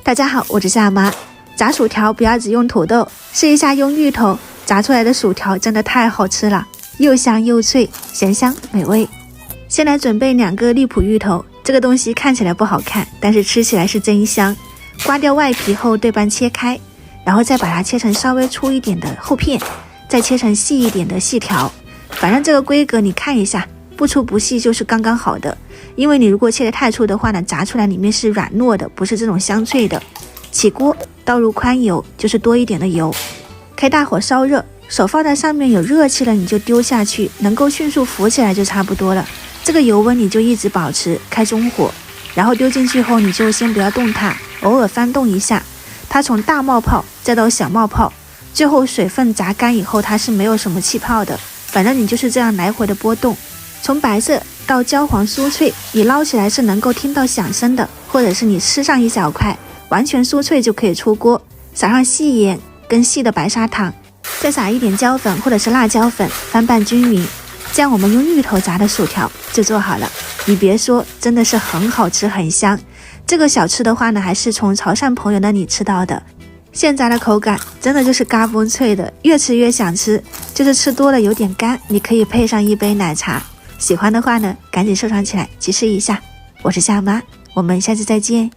大家好，我是夏妈。炸薯条不要只用土豆，试一下用芋头，炸出来的薯条真的太好吃了，又香又脆，咸香美味。先来准备2个荔浦芋头，这个东西看起来不好看，但是吃起来是真香。刮掉外皮后对半切开，然后再把它切成稍微粗一点的厚片，再切成细一点的细条。反正这个规格你看一下，不粗不细就是刚刚好的。因为你如果切得太粗的话呢，炸出来里面是软糯的，不是这种香脆的。起锅，倒入宽油，就是多一点的油，开大火烧热，手放在上面有热气了你就丢下去，能够迅速浮起来就差不多了。这个油温你就一直保持开中火，然后丢进去后你就先不要动它，偶尔翻动一下，它从大冒泡再到小冒泡，最后水分炸干以后它是没有什么气泡的。反正你就是这样来回的波动，从白色到焦黄酥脆，你捞起来是能够听到响声的，或者是你吃上一小块完全酥脆就可以出锅，撒上细盐跟细的白砂糖，再撒一点椒粉或者是辣椒粉，翻拌均匀，这样我们用芋头炸的薯条就做好了。你别说，真的是很好吃很香。这个小吃的话呢，还是从潮汕朋友那里吃到的，现炸的口感真的就是嘎嘣脆的，越吃越想吃，就是吃多了有点干，你可以配上一杯奶茶。喜欢的话呢，赶紧收藏起来去试一下。我是夏妈，我们下次再见。